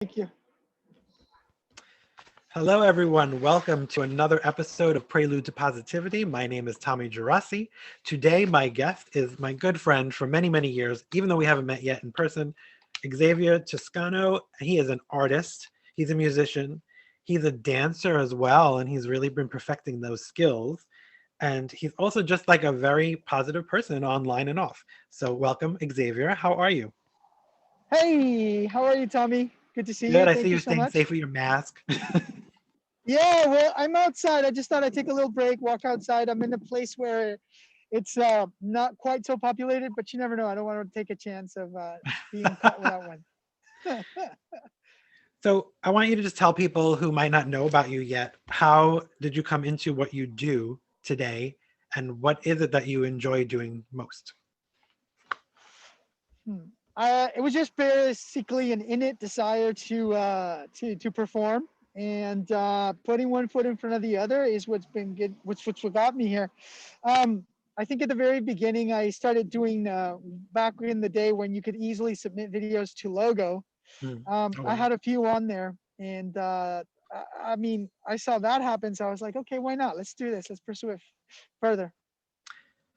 Thank you. Hello, everyone. Welcome to another episode of Prelude to Positivity. My name is Tommy Geraci. Today, my guest is my good friend for many, many years, even though we haven't met yet in person, Xavier Toscano. He is an artist, he's a musician, he's a dancer as well, and he's really been perfecting those skills. And he's also just like a very positive person online and off. So, welcome, Xavier. How are you? Hey, how are you, Tommy? Good to see Good. you. I see Thank you you're so staying much. safe with your mask. Yeah, well, I'm outside. I just thought I'd take a little break, walk outside. I'm in a place where it's not quite so populated, but you never know. I don't want to take a chance of being caught without one. So I want you to just tell people who might not know about you yet, how did you come into what you do today, and what is it that you enjoy doing most? Hmm. It was just basically an innate desire to perform, and putting one foot in front of the other is what's been good. What's what got me here. Um, I think at the very beginning, I started doing back in the day when you could easily submit videos to Logo. Hmm. Oh, I wow. had a few on there, and I mean, I saw that happen, so I was like, okay, why not? Let's do this. Let's pursue it further.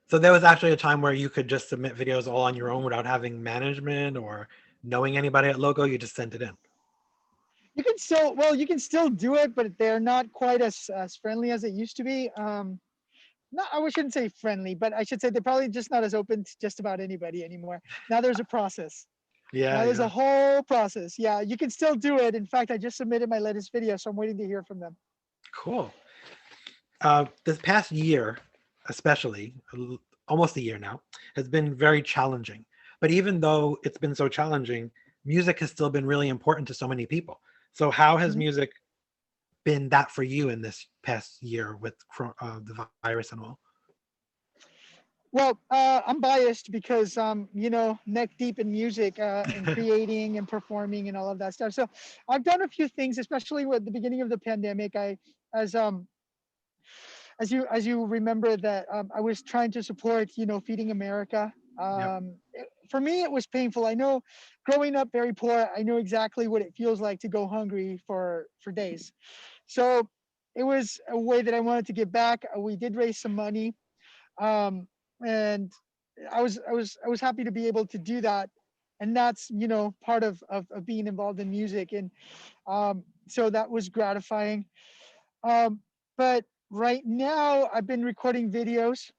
So there was actually a time where you could just submit videos all on your own without having management or knowing anybody at Logo. You just sent it in. You can still do it, but they're not quite as friendly as it used to be. Not, I shouldn't say friendly, but I should say they're probably just not as open to just about anybody anymore. Now there's a process. Yeah, Now there's a yeah. whole process. Yeah, you can still do it. In fact, I just submitted my latest video, so I'm waiting to hear from them. Cool. This past year, especially almost a year now, has been very challenging. But even though it's been so challenging, music has still been really important to so many people. So how has Mhm. music been that for you in this past year with the virus and all? Well, I'm biased because neck deep in music and creating and performing and all of that stuff. So I've done a few things, especially with the beginning of the pandemic. As as you remember that I was trying to support, Feeding America. Yep. For me, it was painful. I know, growing up very poor, I know exactly what it feels like to go hungry for days. So it was a way that I wanted to give back. We did raise some money, um, and I was happy to be able to do that, and that's part of being involved in music, and so that was gratifying. Um, but right now, I've been recording videos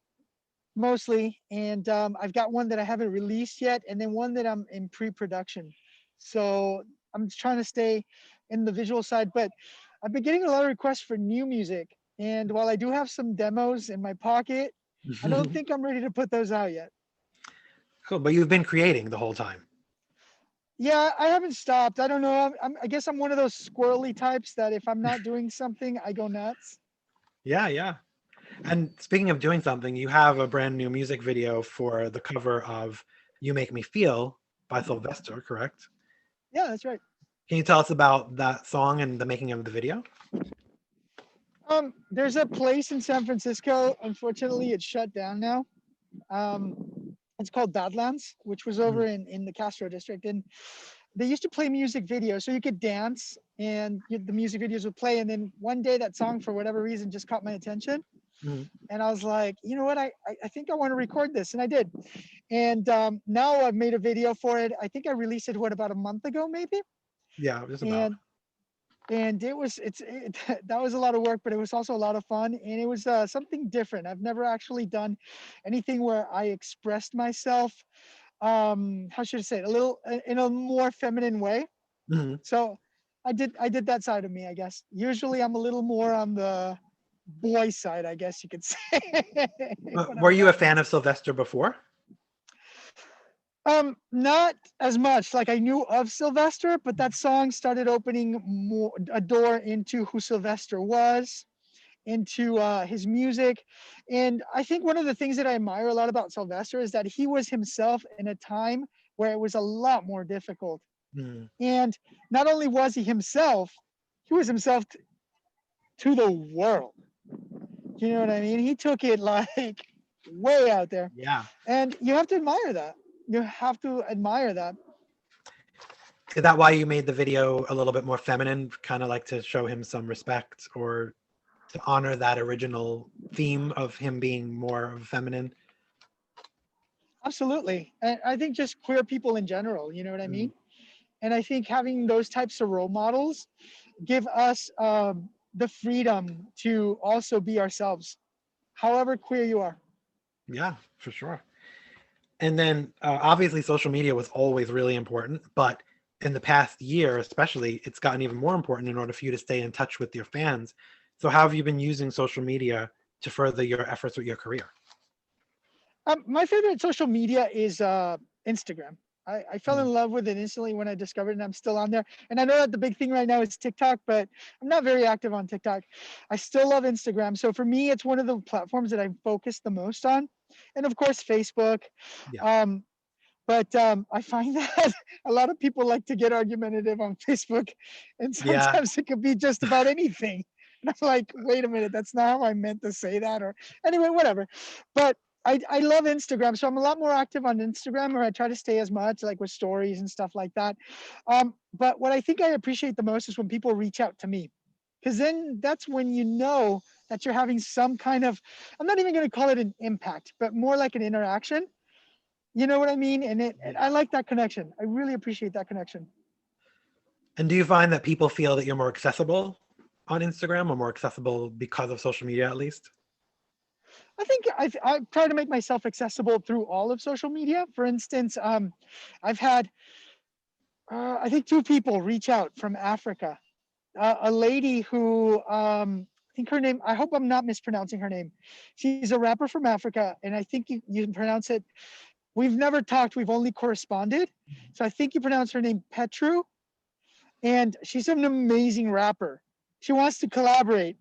mostly, and I've got one that I haven't released yet, and then one that I'm in pre-production. So I'm just trying to stay in the visual side, but I've been getting a lot of requests for new music. And while I do have some demos in my pocket, I don't think I'm ready to put those out yet. Cool. But you've been creating the whole time. Yeah, I haven't stopped. I don't know. I guess I'm one of those squirrely types that if I'm not doing something, I go nuts. Yeah, yeah. And speaking of doing something, you have a brand new music video for the cover of You Make Me Feel by Sylvester, correct? Yeah, that's right. Can you tell us about that song and the making of the video? There's a place in San Francisco. Unfortunately, it's shut down now. Um, it's called Badlands, which was over Mhm. in the Castro district, and they used to play music videos, so you could dance, and the music videos would play. And then one day, that song, for whatever reason, just caught my attention, Mhm. and I was like, you know what, I think I want to record this, and I did. And now I've made a video for it. I think I released it about a month ago, maybe, Yeah, just about. and that was a lot of work, but it was also a lot of fun, and it was something different. I've never actually done anything where I expressed myself, how should I say it, a little in a more feminine way. Mhm. So I did that side of me, I guess. Usually I'm a little more on the boy side, I guess you could say, when Were I'm you a rapping. fan of Sylvester before? Not as much. Like, I knew of Sylvester, but that song started opening a door into who Sylvester was, into his music. And I think one of the things that I admire a lot about Sylvester is that he was himself in a time where it was a lot more difficult. Mhm. And not only was he was himself to the world. You know what I mean? He took it like way out there. Yeah. And you have to admire that. You have to admire that. Is that why you made the video a little bit more feminine, kind of like to show him some respect or to honor that original theme of him being more feminine? Absolutely. And I think just queer people in general, you know what I Mm, mean? And I think having those types of role models give us the freedom to also be ourselves, however queer you are. yeah, for sure. And then obviously social media was always really important, but in the past year especially, it's gotten even more important in order for you to stay in touch with your fans. So how have you been using social media to further your efforts with your career? My favorite social media is Instagram. I fell Mm, in love with it instantly when I discovered it, and I'm still on there. And I know that the big thing right now is TikTok, but I'm not very active on TikTok. I still love Instagram. So for me, it's one of the platforms that I focus the most on. And of course, Facebook. yeah. Um, but I find that a lot of people like to get argumentative on Facebook, and Yeah. sometimes it could be just about anything. And I'm like, wait a minute, that's not how I meant to say that. Or anyway, whatever. But I love Instagram, so I'm a lot more active on Instagram, or I try to stay as much like with stories and stuff like that. But what I think I appreciate the most is when people reach out to me, because then that's when you know that you're having some kind of, I'm not even going to call it an impact, but more like an interaction. You know what I mean? And Yeah. I like that connection. I really appreciate that connection. And do you find that people feel that you're more accessible on Instagram or more accessible because of social media at least? I think I try to make myself accessible through all of social media. For instance, I've had I think two people reach out from Africa. A lady who I think her name. I hope I'm not mispronouncing her name. She's a rapper from Africa, and I think you pronounce it. We've never talked. We've only corresponded. So I think you pronounce her name Petru, and she's an amazing rapper. She wants to collaborate,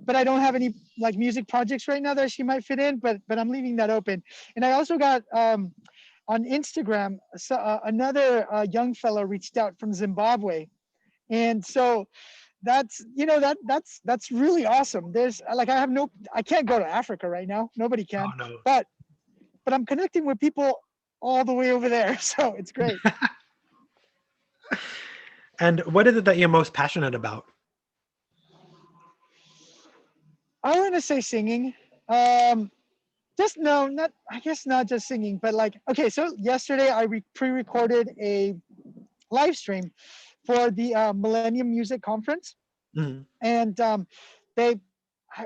but I don't have any like music projects right now that she might fit in. But I'm leaving that open. And I also got on Instagram another young fellow reached out from Zimbabwe, and so that's that's really awesome. There's like I can't go to Africa right now. Nobody Oh can, no. but I'm connecting with people all the way over there, so it's great. And what is it that you're most passionate about? I want to say singing. Um, just no, not I guess not just singing, but like okay. So yesterday I pre-recorded a live stream for the Millennium Music Conference, Mhm. and they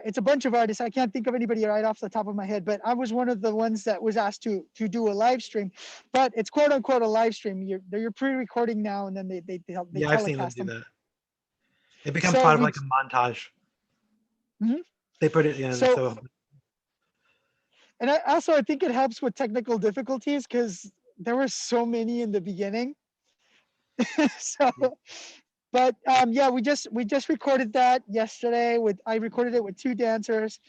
it's a bunch of artists. I can't think of anybody right off the top of my head, but I was one of the ones that was asked to do a live stream. But it's quote unquote a live stream. You're pre-recording now, and then they Yeah, I've seen them telecast do them. that. It becomes So part of we like a montage. mhm. They put it in, So so and I think it helps with technical difficulties because there were so many in the beginning. So but yeah, we just recorded that yesterday. With I recorded it with two dancers,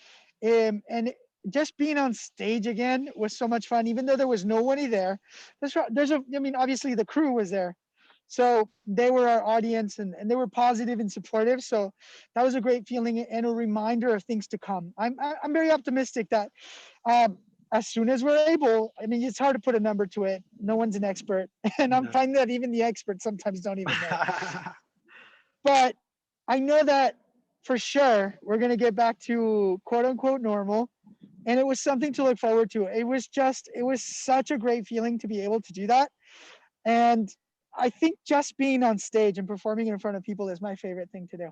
and just being on stage again was so much fun. Even though there was nobody there, there's a I mean obviously the crew was there, so they were our audience and they were positive and supportive. So that was a great feeling and a reminder of things to come. I'm very optimistic that um, as soon as we're able, I mean, it's hard to put a number to it. No one's an expert. And I'm no. finding that even the experts sometimes don't even know. But I know that for sure we're going to get back to quote unquote normal. And it was something to look forward to. It was such a great feeling to be able to do that. And I think just being on stage and performing in front of people is my favorite thing to do.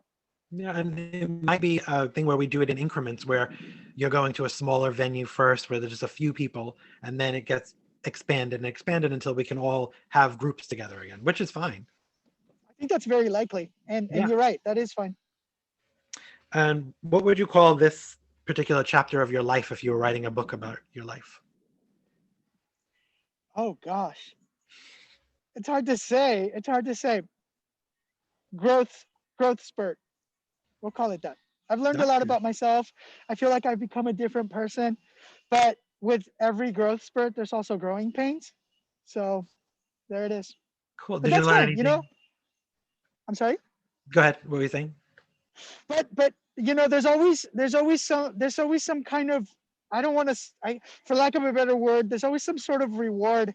Yeah, and it might be a thing where we do it in increments where you're going to a smaller venue first where there's just a few people and then it gets expanded and expanded until we can all have groups together again, which is fine. I think that's very likely. And Yeah. you're right, that is fun. And what would you call this particular chapter of your life if you were writing a book about your life? Oh gosh. It's hard to say. It's hard to say. Growth, growth spurt. We'll call it that. I've learned a That's lot good. about myself. I feel like I've become a different person, but with every growth spurt, there's also growing pains. So there it is. Cool. But Did you that's learn fine, you know. anything? I'm sorry, Go ahead. What were you saying? but there's always some kind of I don't want to I for lack of a better word, there's always some sort of reward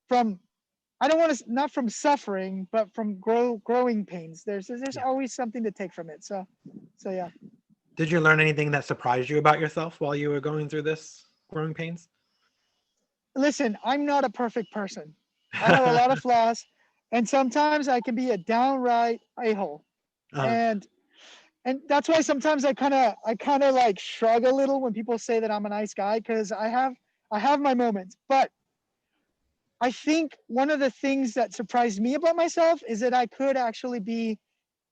from I don't want to, not from suffering, but from growing pains. There's Yeah. always something to take from it. So yeah. Did you learn anything that surprised you about yourself while you were going through this growing pains? Listen, I'm not a perfect person. I have a lot of flaws, and sometimes I can be a downright a-hole. uh, And that's why sometimes I kind of like shrug a little when people say that I'm a nice guy, because I have my moments. But I think one of the things that surprised me about myself is that I could actually be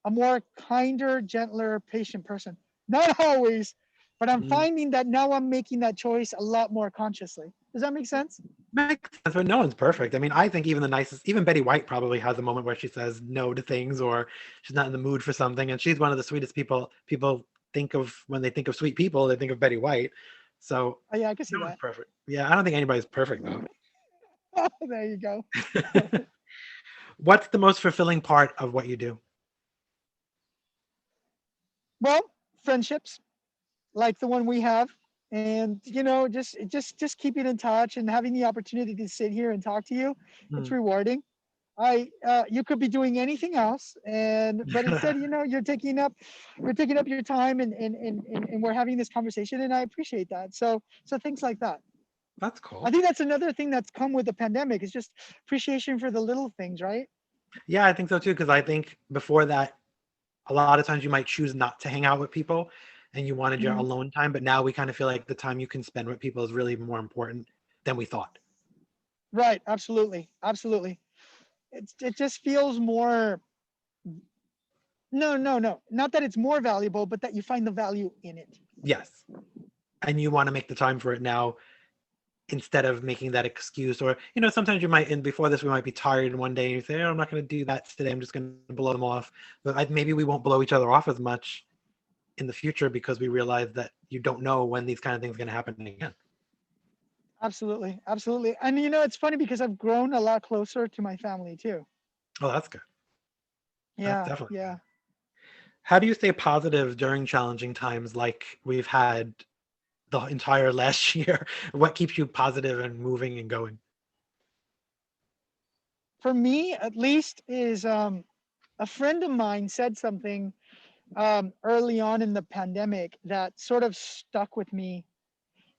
a more kinder, gentler, patient person. Not always, but I'm mm, finding that now I'm making that choice a lot more consciously. Does that make sense? makes sense, but no one's perfect. I mean, I think even the nicest, even Betty White probably has a moment where she says no to things or she's not in the mood for something, and she's one of the sweetest people people think of when they think of sweet people. They think of Betty White. So Oh yeah, I can see no one's that. perfect. Yeah, I don't think anybody's perfect though. There you go. What's the most fulfilling part of what you do? Well, friendships like the one we have, and just keeping in touch and having the opportunity to sit here and talk to you. It's Mm. rewarding. You could be doing anything else, but instead, you're taking up your time, and we're having this conversation, and I appreciate that. So things like that. That's I cool. think that's another thing that's come with the pandemic, is just appreciation for the little things, right? Yeah, I think so too, because I think before that, a lot of times you might choose not to hang out with people and you wanted your Mhm. alone time, but now we kind of feel like the time you can spend with people is really more important than we thought. Right, absolutely, absolutely. It just feels more. No, no, no. Not that it's more valuable, but that you find the value in it. Yes. And you want to make the time for it now instead of making that excuse. Or, sometimes you might, and before this, we might be tired one day and you say, oh, I'm not going to do that today. I'm just going to blow them off. But maybe we won't blow each other off as much in the future because we realize that you don't know when these kind of things are going to happen again. Absolutely, absolutely. And it's funny because I've grown a lot closer to my family too. Oh, that's good. That's Yeah, definitely good. yeah. How do you stay positive during challenging times like we've had the entire last year? What keeps you positive and moving and going? For me, at least, is a friend of mine said something early on in the pandemic that sort of stuck with me.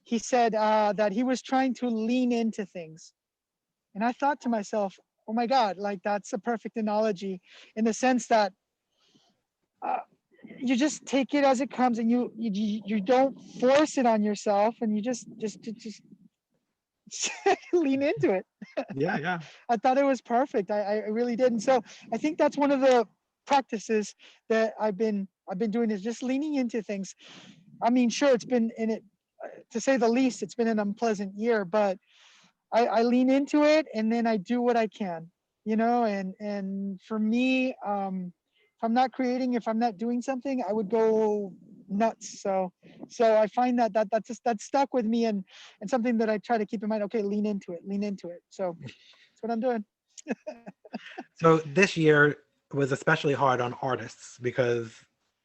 He said that he was trying to lean into things, and I thought to myself, "Oh my God, like that's a perfect analogy, in the sense that uh, you just take it as it comes, and you don't force it on yourself, and you just lean into it." Yeah, yeah. I thought it was perfect. I really did. And so I think that's one of the practices that I've been doing, is just leaning into things. I mean, sure, it's been in it, to say the least, it's been an unpleasant year, but I lean into it, and then I do what I can, and for me, if I'm not creating, if I'm not doing something, I would go nuts. So I find that's stuck with me, and something that I try to keep in mind. Okay, lean into it. So that's what I'm doing. So this year was especially hard on artists because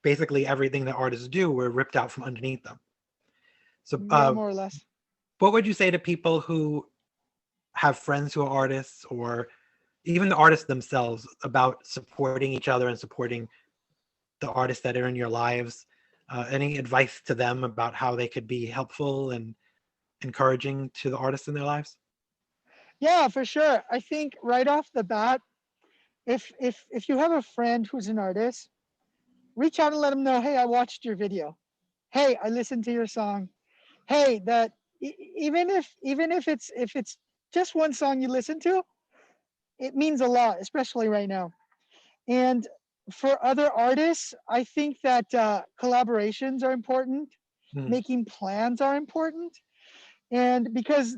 basically everything that artists do were ripped out from underneath them. So, Yeah, more or less. what would you say to people who have friends who are artists or even the artists themselves about supporting each other and supporting the artists that are in your lives? Any advice to them about how they could be helpful and encouraging to the artists in their lives? Yeah, for sure. I think right off the bat, if you have a friend who's an artist, reach out and let them know, hey, I watched your video. Hey, I listened to your song. Hey, that even if it's just one song you listen to, it means a lot, especially right now. And for other artists, I think that collaborations are important. Hmm. Making plans are important. And because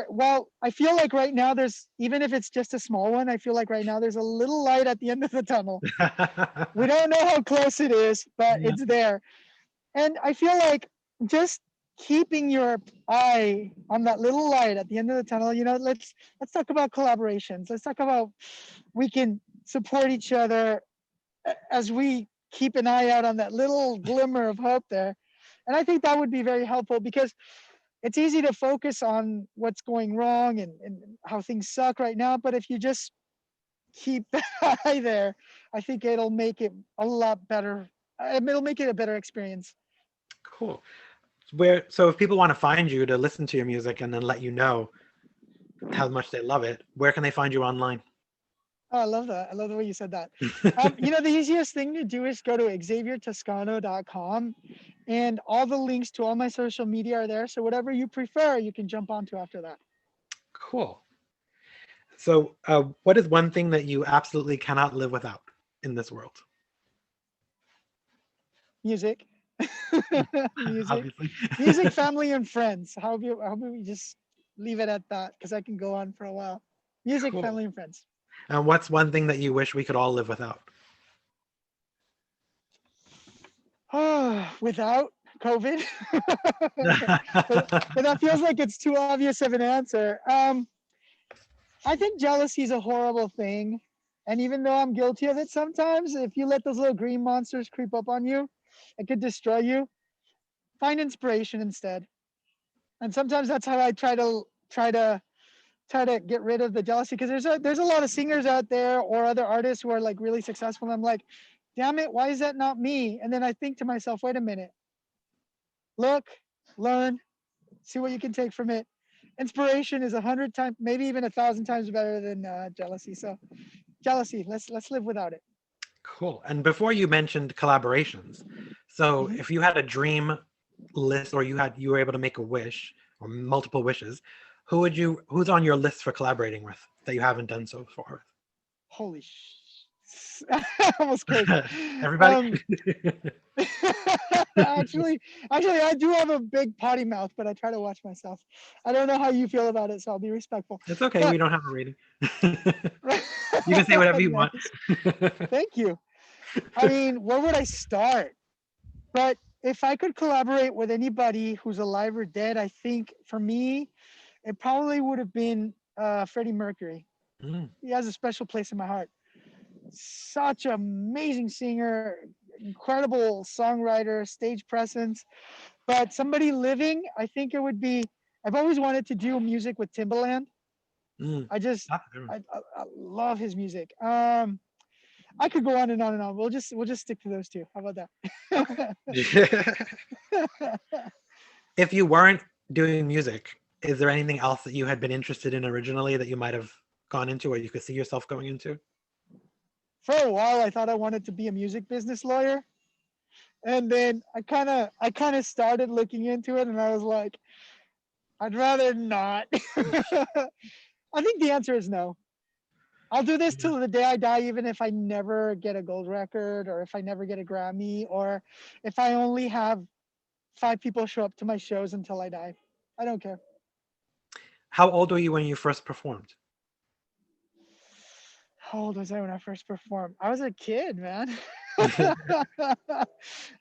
well, I feel like right now there's, even if it's just a small one, I feel like right now there's a little light at the end of the tunnel. We don't know how close it is, but Yeah. it's there. And I feel like just keeping your eye on that little light at the end of the tunnel, let's talk about collaborations. Let's talk about, we can support each other as we keep an eye out on that little glimmer of hope there. And I think that would be very helpful, because it's easy to focus on what's going wrong and how things suck right now. But if you just keep that eye there, I think it'll make it a lot better. It'll make it a better experience. Cool. Where so if people want to find you to listen to your music and then let you know how much they love it, where can they find you online? Oh, I love that. I love the way you said that. The easiest thing to do is go to xaviertoscano.com, and all the links to all my social media are there. So whatever you prefer, you can jump onto after that. Cool. So, what is one thing that you absolutely cannot live without in this world? Music, music, Obviously. music, family, and friends. How about we just leave it at that? Because I can go on for a while. Music, Cool. family, and friends. And what's one thing that you wish we could all live without? Without COVID, but that feels like it's too obvious of an answer. I think jealousy is a horrible thing. And even though I'm guilty of it sometimes, if you let those little green monsters creep up on you, it could destroy you. Find inspiration instead. And sometimes that's how I try to get rid of the jealousy, because there's a lot of singers out there or other artists who are like really successful. And I'm like, damn it, why is that not me? And then I think to myself, wait a minute, look, learn, see what you can take from it. Inspiration is 100 times, maybe even 1,000 times better than jealousy. So jealousy, let's live without it. Cool. And before you mentioned collaborations, so Mhm. if you had a dream list or you were able to make a wish or multiple wishes, who's on your list for collaborating with that you haven't done so far Holy I almost cursed. with? Everybody? Um, actually, actually, I do have a big potty mouth, but I try to watch myself. I don't know how you feel about it, so I'll be respectful. It's okay. But We don't have a rating. You can say whatever you want. nice, thank you. I mean, where would I start? But if I could collaborate with anybody who's alive or dead, I think for me, it probably would have been Freddie Mercury. Mm. He has a special place in my heart. Such an amazing singer, incredible songwriter, stage presence. But somebody living, I think it would be. I've always wanted to do music with Timbaland. Mm. I just, That's a good one. I love his music. I could go on and on and on. We'll just stick to those two. How about Okay. that? If you weren't doing music, is there anything else that you had been interested in originally that you might have gone into or you could see yourself going into? For a while, I thought I wanted to be a music business lawyer, and then I kind of started looking into it, and I was like, I'd rather not. I think the answer is no. I'll do this Yeah. till the day I die, even if I never get a gold record, or if I never get a Grammy, or if I only have 5 people show up to my shows until I die. I don't care. How old were you when you first performed? How old was I when I first performed? I was a kid, man.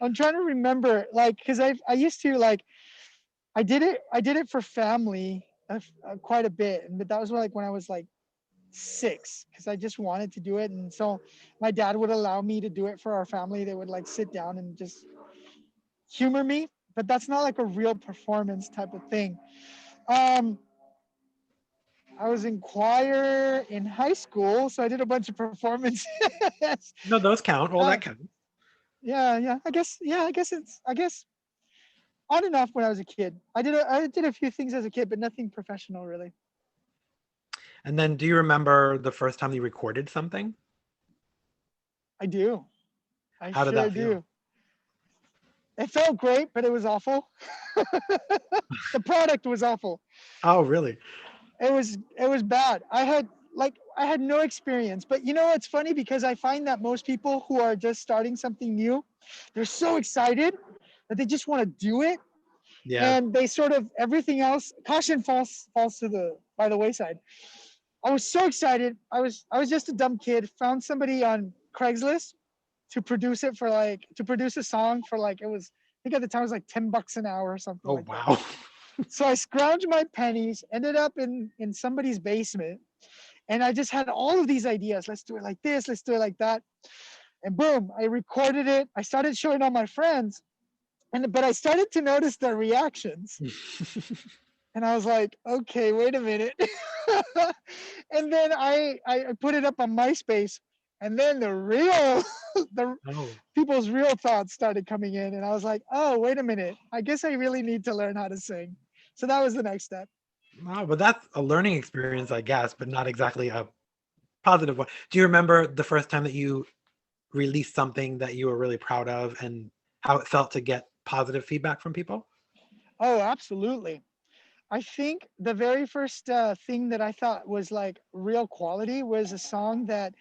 I'm trying to remember, like, because I used to like I did it for family quite a bit, but that was like when I was like 6, because I just wanted to do it, and so my dad would allow me to do it for our family. They would like sit down and just humor me, but that's not like a real performance type of thing. Um, I was in choir in high school, so I did a bunch of performances. No, those count. All uh, that counts. yeah, yeah. I guess on and off when I was a kid. I did a few things as a kid, but nothing professional really. And then do you remember the first time you recorded something? I do. I How did sure that feel? do. It felt great, but it was awful. The product was awful. Oh, really? It was bad. I had no experience. But it's funny, because I find that most people who are just starting something new, they're so excited that they just want to do it, Yeah. and they sort of everything else, caution falls to the by the wayside. I was so excited. I was just a dumb kid. Found somebody on Craigslist to produce a song for, like, it was, I think at the time it was like $10 an hour or something Oh, like that. wow. So I scrounged my pennies, ended up in somebody's basement, and I just had all of these ideas. Let's do it like this. Let's do it like that. And boom, I recorded it. I started showing all my friends, but I started to notice their reactions, and I was like, okay, wait a minute. And then I put it up on MySpace, and then the real the Oh, people's real thoughts started coming in, and I was like, oh, wait a minute, I guess I really need to learn how to sing. So that was the next step. wow, but that's a learning experience, I guess, but not exactly a positive one. Do you remember the first time that you released something that you were really proud of and how it felt to get positive feedback from people? Oh, absolutely. I think the very first thing that I thought was like real quality was a song that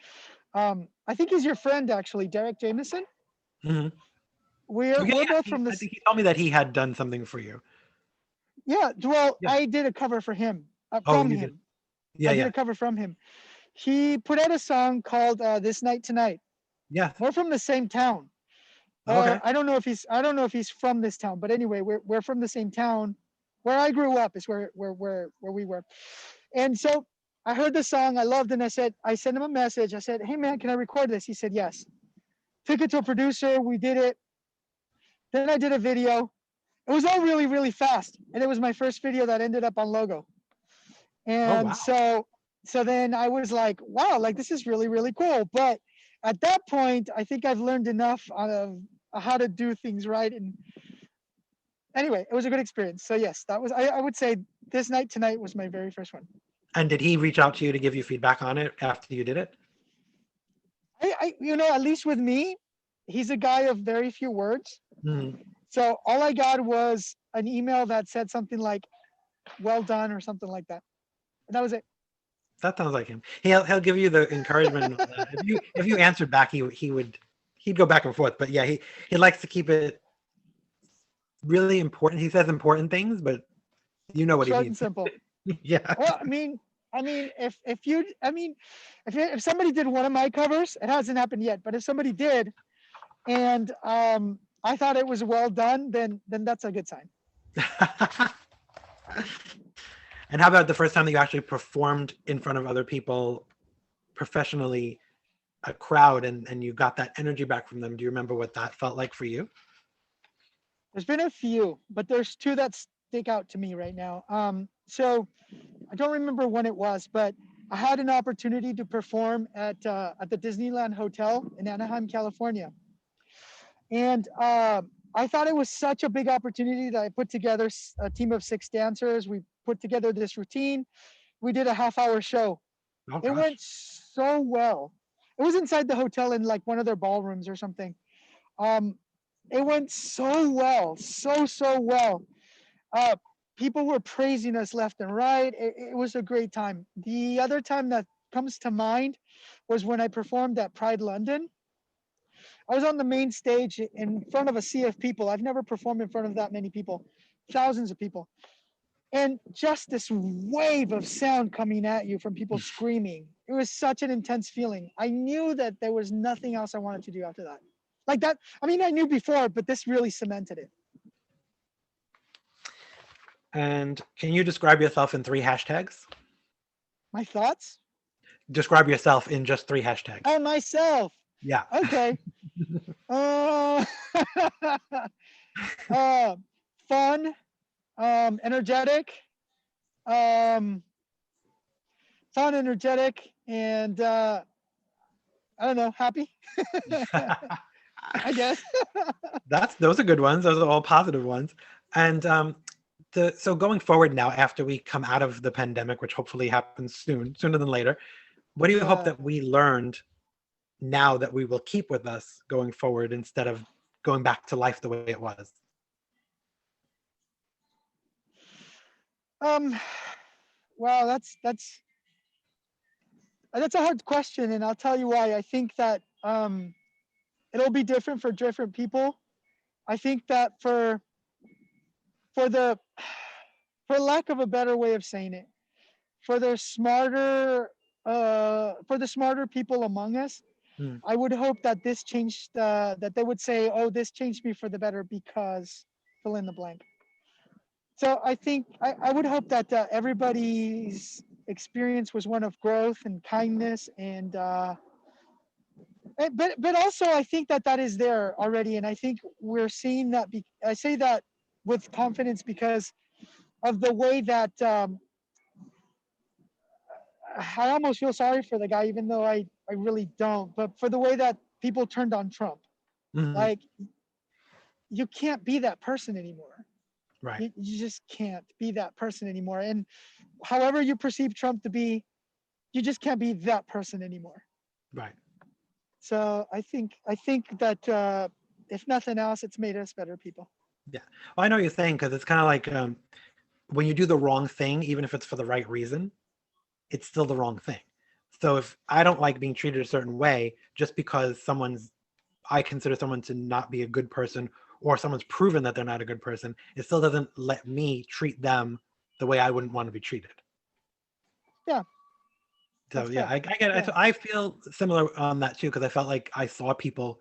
I think he's your friend actually, Derek Jameson. Hmm. We're Okay, we're yeah, both from I this. think he told me that he had done something for you. Yeah, well, Yeah. I did a cover for him, Oh, from you did. him. Yeah, I did a yeah. cover from him. He put out a song called "This Night Tonight." Yes. We're from the same town, or Okay. I don't know if he's from this town, but anyway, we're from the same town. Where I grew up is where we were, and so I heard the song, I loved it, and I sent him a message. I said, "Hey man, can I record this?" He said yes. Took it to a producer. We did it. Then I did a video. It was all really really fast, and it was my first video that ended up on Logo. Oh, And wow. so then I was like, wow, like this is really really cool. But at that point, I think I've learned enough of how to do things right. And anyway, it was a good experience. So yes, that was I would say This Night Tonight was my very first one. And did he reach out to you to give you feedback on it after you did it? At least with me, he's a guy of very few words. Mhm. So all I got was an email that said something like "well done" or something like that. And that was it. That sounds like him. He'll give you the encouragement and all that. If you answered back, he'd go back and forth. But yeah, he likes to keep it really important. He says important things, but you know what he Short and means. simple. Yeah. Well, if you, if somebody did one of my covers, it hasn't happened yet, but if somebody did, and I thought it was well done, then that's a good sign. And how about the first time that you actually performed in front of other people professionally, a crowd, and you got that energy back from them? Do you remember what that felt like for you? There's been a few, but there's two that stick out to me right now. So I don't remember when it was, but I had an opportunity to perform at the Disneyland Hotel in Anaheim, California, and I thought it was such a big opportunity that I put together a team of 6 dancers. We put together this routine. We did a half-hour show. Oh It went gosh. so well. It was inside the hotel in like one of their ballrooms or something. Um, it went so well, so well. Uh, People were praising us left and right. It was a great time. The other time that comes to mind was when I performed at Pride London. I was on the main stage in front of a sea of people. I've never performed in front of that many people, thousands of people. And just this wave of sound coming at you from people screaming. It was such an intense feeling. I knew that there was nothing else I wanted to do after that. Like that, I knew before, but this really cemented it. And can you describe yourself in three hashtags? My thoughts Describe yourself in just three hashtags. on myself. Yeah. Okay. Uh, uh, Fun, energetic, um, and I don't know, happy, I guess. Those are good ones. Those are all positive ones. And so going forward now, after we come out of the pandemic, which hopefully happens soon, sooner than later, what do you hope Yeah. that we learned now that we will keep with us going forward instead of going back to life the way it was? Um. Well, that's a hard question, and I'll tell you why. I think that it'll be different for different people. I think that for the for lack of a better way of saying it, for the smarter people among us, Hmm. I would hope that this changed that they would say, "Oh, this changed me for the better because fill in the blank." So I think I would hope that everybody's experience was one of growth and kindness But also I think that that is there already, and I think we're seeing that. I say that with confidence because of the way that I almost feel sorry for the guy, even though I really don't. But for the way that people turned on Trump, Mhm. like you can't be that person anymore. Right. You just can't be that person anymore. And however you perceive Trump to be, you just can't be that person anymore. Right. So I think that if nothing else, it's made us better people. Yeah. Well, I know what you're saying because it's kind of like when you do the wrong thing, even if it's for the right reason, it's still the wrong thing. So if I don't like being treated a certain way just because I consider someone to not be a good person or someone's proven that they're not a good person, it still doesn't let me treat them the way I wouldn't want to be treated. Yeah, So that's yeah, fair. I get it. Yeah, I feel similar on that too because I felt like I saw people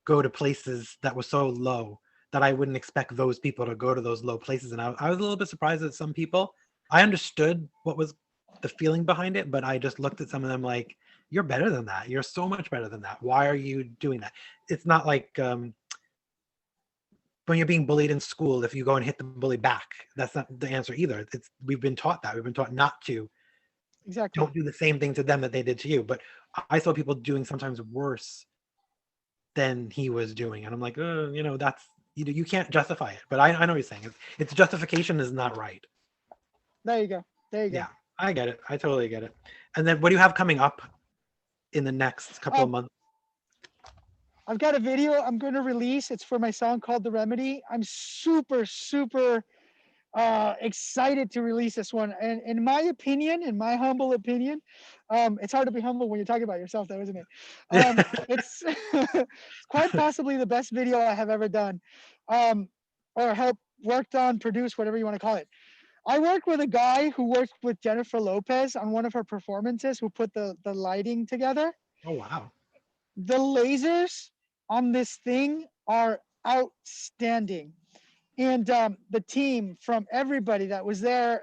go to places that were so low that I wouldn't expect those people to go to those low places, and I was a little bit surprised at some people. I understood what was the feeling behind it, but I just looked at some of them like, "You're better than that. You're so much better than that. Why are you doing that?" It's not like when you're being bullied in school, if you go and hit the bully back, that's not the answer either. It's we've been taught that. We've been taught not to. exactly. Don't do the same thing to them that they did to you. But I saw people doing sometimes worse than he was doing, and I'm like, that's you can't justify it. But I know what you're saying. It's justification is not right. There you go. There you go. Yeah, I get it. I totally get it. And then what do you have coming up in the next couple of Um, months? I've got a video I'm going to release. It's for my song called "The Remedy." I'm super excited to release this one. And in my humble opinion, it's hard to be humble when you're talking about yourself, though, isn't it? It's it's quite possibly the best video I have ever done, um, or helped worked on, produced, whatever you want to call it. I worked with a guy who worked with Jennifer Lopez on one of her performances, who put the lighting together. Oh wow. The lasers on this thing are outstanding, and the team from everybody that was there,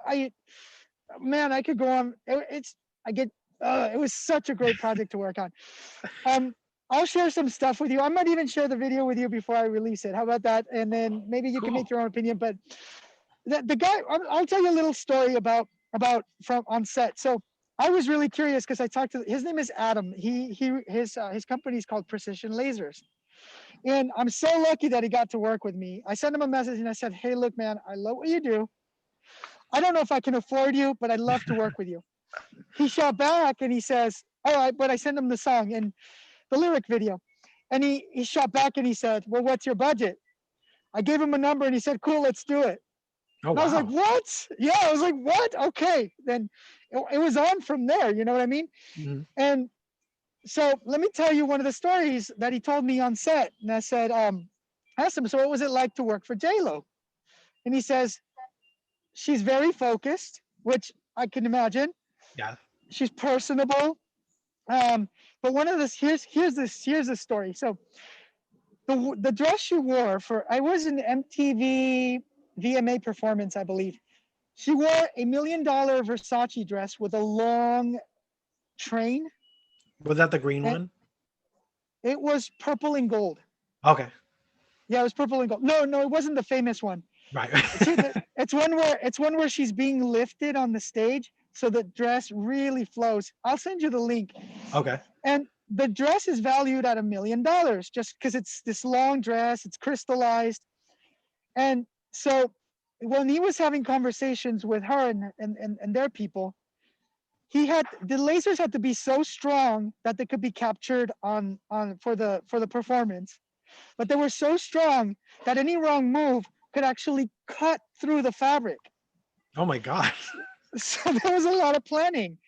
I man, I could go on. It's I get. It was such a great project to work on. Um, I'll share some stuff with you. I might even share the video with you before I release it. How about that? And then maybe you can Cool. make your own opinion. But the guy, I'll tell you a little story about from on set. So I was really curious because I talked to his name is Adam. His company is called Precision Lasers, and I'm so lucky that he got to work with me. I sent him a message and I said, "Hey, look, man, I love what you do. I don't know if I can afford you, but I'd love to work with you." He shot back and he says, "All right," but I sent him the song and the lyric video. And he shot back and he said, "Well, what's your budget?" I gave him a number and he said, "Cool, let's do it." Oh And I was like, wow. "What?" Yeah, I was like, "What?" Okay. Then it was on from there. You know what I mean? Hmm. And so let me tell you one of the stories that he told me on set. And I said, I asked him, "So what was it like to work for J-Lo?" And he says, "She's very focused," which I can imagine. Yeah. "She's personable." Um, but one of this here's the story. So the dress she wore for I was an MTV VMA performance, I believe. She wore $1 million Versace dress with a long train, Was that the green and one? it was purple and gold. Okay. Yeah, it was purple and gold. No, it wasn't the famous one. Right. It's one where she's being lifted on the stage, so the dress really flows. I'll send you the link. Okay. And the dress is valued at $1 million just because it's this long dress. It's crystallized, and so when he was having conversations with her and their people, the lasers had to be so strong that they could be captured on for the performance, but they were so strong that any wrong move could actually cut through the fabric. Oh my gosh. So there was a lot of planning,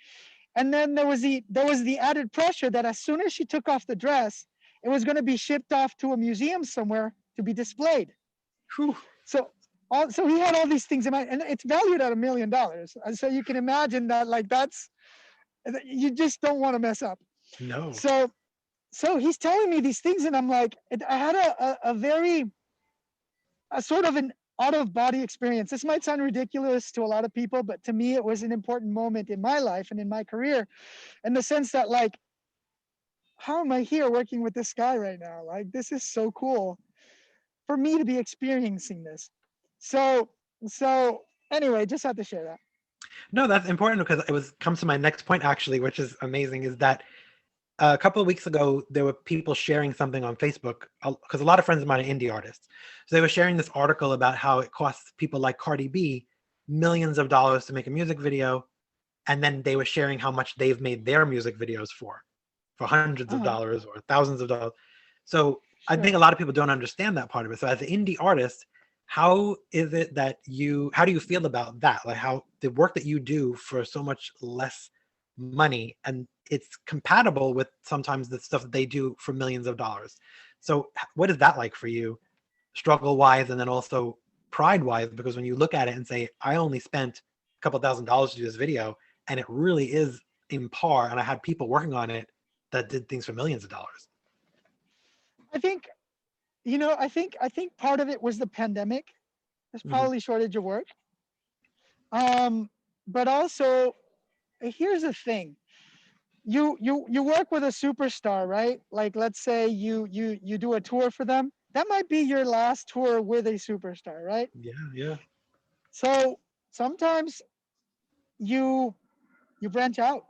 and then there was the added pressure that as soon as she took off the dress, it was going to be shipped off to a museum somewhere to be displayed. Whew. So he had all these things in mind, and it's valued at $1 million. And so you can imagine that, like, that's you just don't want to mess up. No. So he's telling me these things, and I'm like, I had a very a sort of an out of body experience. This might sound ridiculous to a lot of people, but to me, it was an important moment in my life and in my career, in the sense that, like, how am I here working with this guy right now? Like, this is so cool for me to be experiencing this. So, so anyway, just had to share that. No, that's important because it was comes to my next point actually, which is amazing, is that a couple of weeks ago there were people sharing something on Facebook because a lot of friends of mine are indie artists. So they were sharing this article about how it costs people like Cardi B millions of dollars to make a music video, and then they were sharing how much they've made their music videos for hundreds of Uh-huh. dollars or thousands of dollars. So I think Sure. a lot of people don't understand that part of it. So as an indie artist, how is it that how do you feel about that? Like how the work that you do for so much less money, and it's compatible with sometimes the stuff that they do for millions of dollars. So what is that like for you, struggle wise, and then also pride wise? Because when you look at it and say, I only spent a couple $1,000s to do this video, and it really is in par, and I had people working on it that did things for millions of dollars. I think, I think part of it was the pandemic. There's Hmm. probably shortage of work. Um, but also, here's the thing. You work with a superstar, right? Like, let's say you do a tour for them. That might be your last tour with a superstar, right? Yeah, yeah, So sometimes you you branch out.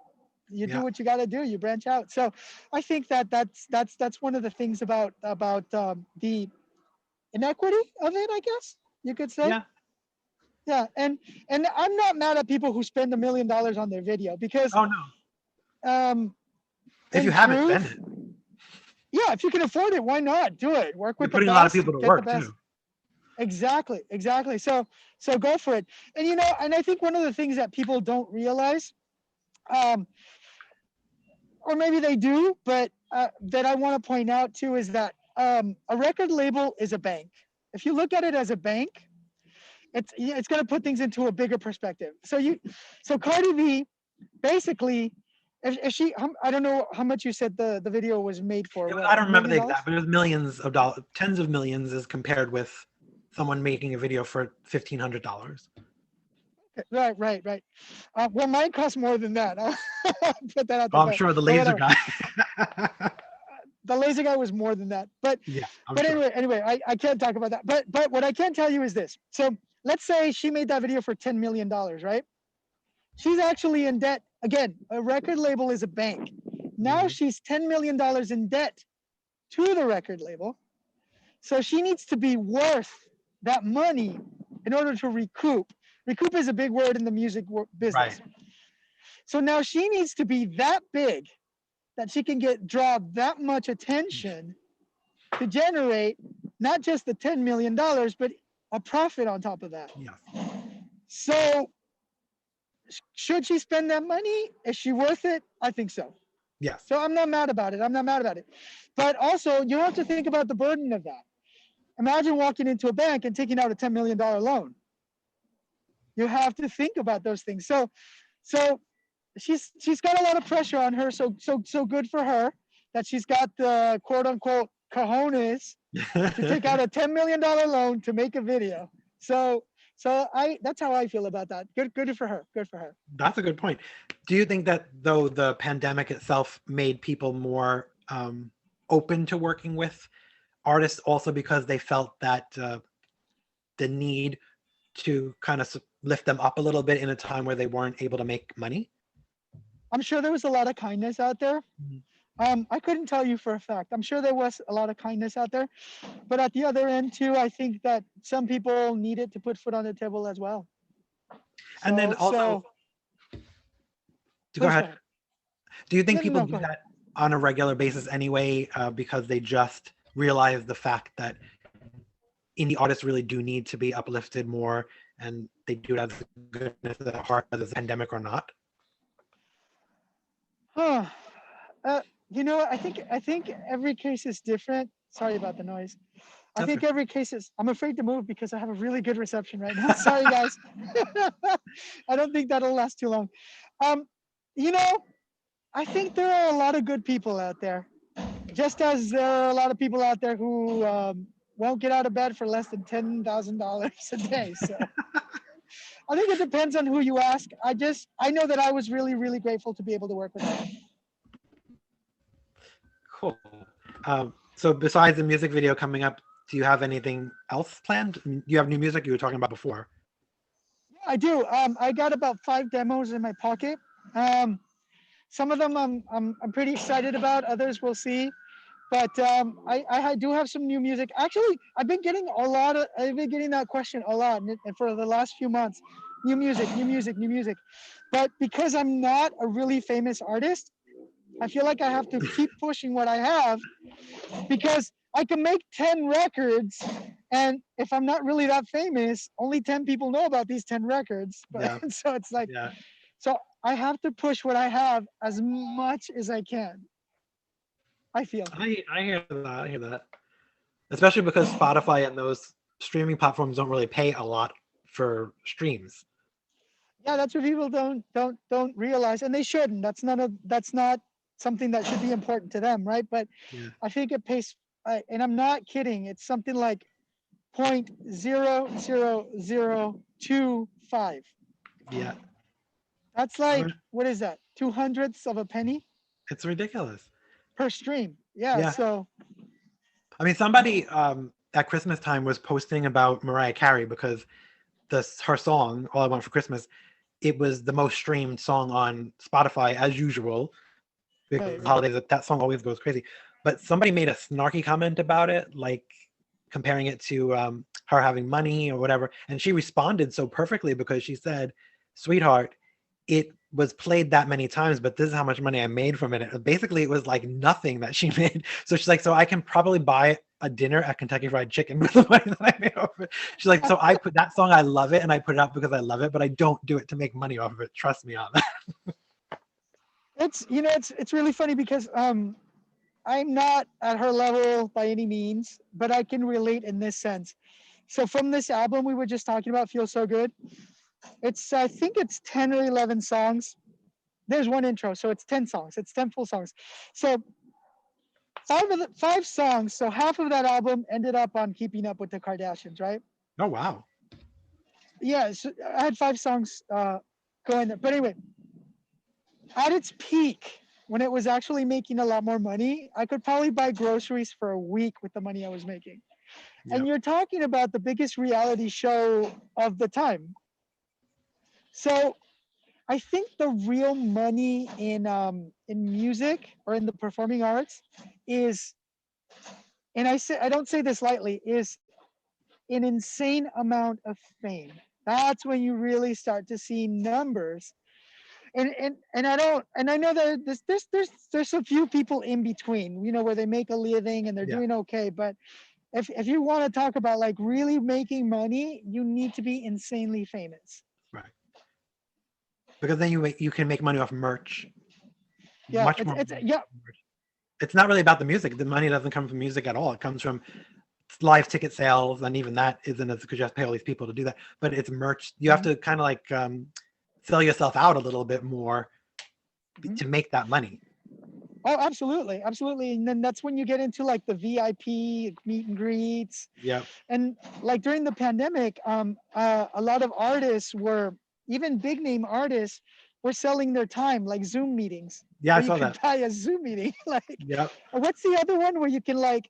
You do yeah, what you got to do. You branch out. So I think that's one of the things about the inequity of it, I guess you could say. yeah. Yeah, and I'm not mad at people who spend $1 million on their video because Oh no, um, if you in have it, spend truth, it. yeah, if you can afford it, why not do it? Work You're with the putting a lot of best, people to get the work best. too. Exactly, exactly. So go for it. And and I think one of the things that people don't realize, um, or maybe they do, but that I want to point out too is that a record label is a bank. If you look at it as a bank, it's going to put things into a bigger perspective. So Cardi B basically, if she, I don't know how much you said the video was made for. What, I a don't remember million the exact, dollars? but it was millions of dollars, tens of millions, as compared with someone making a video for $1,500. Right, right, right. Well, mine costs more than that. I'll put that out Oh, there, I'm sure the but laser whatever. guy. The laser guy was more than that. But Yeah, I'm but sure. anyway, I can't talk about that. But what I can tell you is this. So let's say she made that video for $10 million, right? She's actually in debt. Again, a record label is a bank. Now Mhm. she's $10 million in debt to the record label. So she needs to be worth that money in order to recoup. Recoup is a big word in the music Right. business. So now she needs to be that big that she can draw that much attention to generate not just the $10 million, but a profit on top of that. Yes. So should she spend that money? Is she worth it? I think so. Yes. So I'm not mad about it. I'm not mad about it. But also, you have to think about the burden of that. Imagine walking into a bank and taking out a $10 million loan. You have to think about those things. So she's got a lot of pressure on her. So good for her that she's got the quote unquote cojones to take out a $10 million loan to make a video. So I that's how I feel about that. Good for her. Good for her. That's a good point. Do you think that though the pandemic itself made people more open to working with artists, also because they felt that the need to kind of lift them up a little bit in a time where they weren't able to make money? I'm sure there was a lot of kindness out there. Mhm. I couldn't tell you for a fact. I'm sure there was a lot of kindness out there, but at the other end too, I think that some people needed to put foot on the table as well. And then So also, so to go please go ahead, ahead. do you think No, no, people no, do go ahead. that on a regular basis anyway, because they just realize the fact that indie artists really do need to be uplifted more, and they do it as a goodness at heart, whether it's a pandemic or not? Huh. I think every case is different. Sorry about the noise. I That's think good. every case is. I'm afraid to move because I have a really good reception right now. Sorry, guys. I don't think that'll last too long. Um, you know, I think there are a lot of good people out there, just as there are a lot of people out there who won't get out of bed for less than $10,000 a day. So I think it depends on who you ask. I know that I was really, really grateful to be able to work with them. Cool. So besides the music video coming up, do you have anything else planned? You have new music you were talking about before. I do. I got about 5 demos in my pocket. Um, some of them I'm pretty excited about. Others we'll see. But I do have some new music. Actually, I've been getting that question a lot and for the last few months. New music, new music, new music. But because I'm not a really famous artist, I feel like I have to keep pushing what I have because I can make 10 records. And if I'm not really that famous, only 10 people know about these 10 records. But Yeah, so it's like, yeah. so I have to push what I have as much as I can, I feel. I hear that. I hear that. Especially because Spotify and those streaming platforms don't really pay a lot for streams. Yeah, that's what people don't realize, and they shouldn't. That's not something that should be important to them, right? But Yeah. I think it pays, and I'm not kidding. It's something like 0.00025. Yeah. That's I like, mean, what is that? 200ths of a penny it's ridiculous. per stream. Yeah. Yeah. So I mean, somebody at Christmas time was posting about Mariah Carey because her song "All I Want for Christmas" it was the most streamed song on Spotify as usual because of right, the right. holidays. That song always goes crazy. But somebody made a snarky comment about it, like comparing it to her having money or whatever, and she responded so perfectly because she said, "Sweetheart, it was played that many times, but this is how much money I made from it." Basically, it was like nothing that she made. So she's like, "So I can probably buy a dinner at Kentucky Fried Chicken with the money that I made off of it." She's like, "So I put that song, I love it, and I put it out because I love it, but I don't do it to make money off of it. Trust me on that." It's really funny because I'm not at her level by any means, but I can relate in this sense. So from this album we were just talking about, Feel So Good, I think it's 10 or 11 songs. There's one intro, so it's 10 songs. It's 10 full songs. So five songs, so half of that album ended up on Keeping Up with the Kardashians, right? Oh wow. Yeah, so I had 5 songs going there. But anyway, at its peak, when it was actually making a lot more money, I could probably buy groceries for a week with the money I was making. And Yep. you're talking about the biggest reality show of the time. So I think the real money in music or in the performing arts is, and I don't say this lightly, is an insane amount of fame. That's when you really start to see numbers. And I know that there's a few people in between, where they make a living and they're Yeah. doing okay. But if you want to talk about like really making money, you need to be insanely famous. Right. Because then you can make money off merch, Yeah, much more it's money. yeah, It's not really about the music. The money doesn't come from music at all. It comes from live ticket sales, and even that isn't as because you have to pay all these people to do that. But it's merch. You have mhm, to kind of like sell yourself out a little bit more mhm. to make that money. Oh, absolutely, absolutely. And then that's when you get into like the VIP meet and greets. Yep. And like during the pandemic, a lot of artists were, even big name artists, were selling their time, like Zoom meetings, Yeah, I where you saw could that. buy a Zoom meeting. Like, Yep. what's the other one where you can like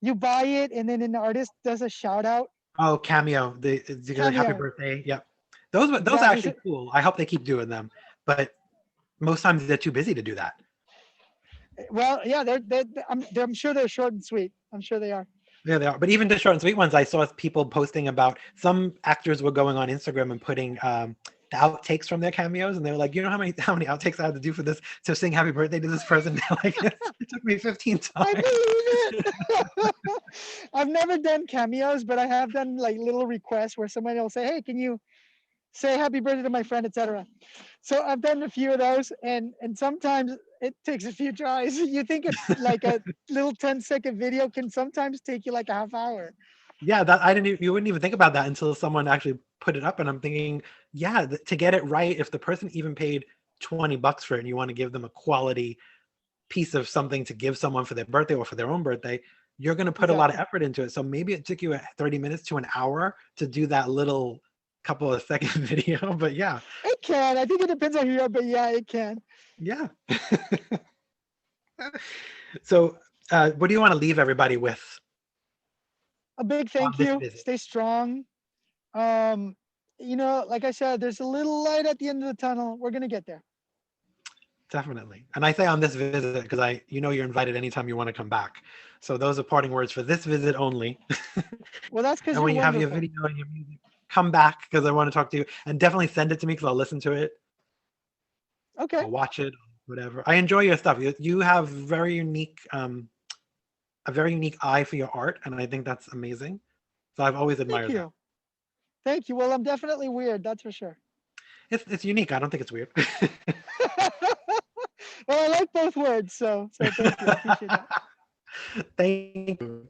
you buy it and then an artist does a shout out? Oh, Cameo. The happy Cameo, birthday. Yep. Those are exactly. actually cool. I hope they keep doing them. But most times they're too busy to do that. Well, yeah, I'm sure they're short and sweet. I'm sure they are. Yeah, they are. But even the short and sweet ones, I saw people posting about some actors were going on Instagram and putting the outtakes from their cameos, and they were like, "You know how many outtakes I had to do for this to sing Happy Birthday to this person?" They're like, "It took me 15 I times." believe it. I've never done cameos, but I have done like little requests where somebody will say, "Hey, can you say happy birthday to my friend," etc. So I've done a few of those, and sometimes it takes a few tries. You think it's like a little 10-second video can sometimes take you like a half hour. Yeah, that I didn't. You wouldn't even think about that until someone actually put it up, and I'm thinking, yeah, to get it right, if the person even paid $20 for it, and you want to give them a quality piece of something to give someone for their birthday or for their own birthday, you're going to put a lot of Exactly. effort into it. So maybe it took you 30 minutes to an hour to do that little couple of second video. But yeah, It can. I think it depends on who you are, but yeah, it can. yeah. So what do you want to leave everybody with A big on thank this you. visit? Stay strong. Um, like I said, there's a little light at the end of the tunnel. We're gonna get there. Definitely. And I say on this visit because you're invited anytime you want to come back. So those are parting words for this visit only. Well, that's because And you're when you have your wonderful. video and your music, come back because I want to talk to you. And definitely send it to me because I'll listen to it. Okay. I'll watch it, whatever. I enjoy your stuff. You have a very unique eye for your art, and I think that's amazing. So I've always Thank admired that. you. Thank you. Well, I'm definitely weird. That's for sure. It's unique. I don't think it's weird. Well, I like both words, so thank you. I appreciate that. Thank you.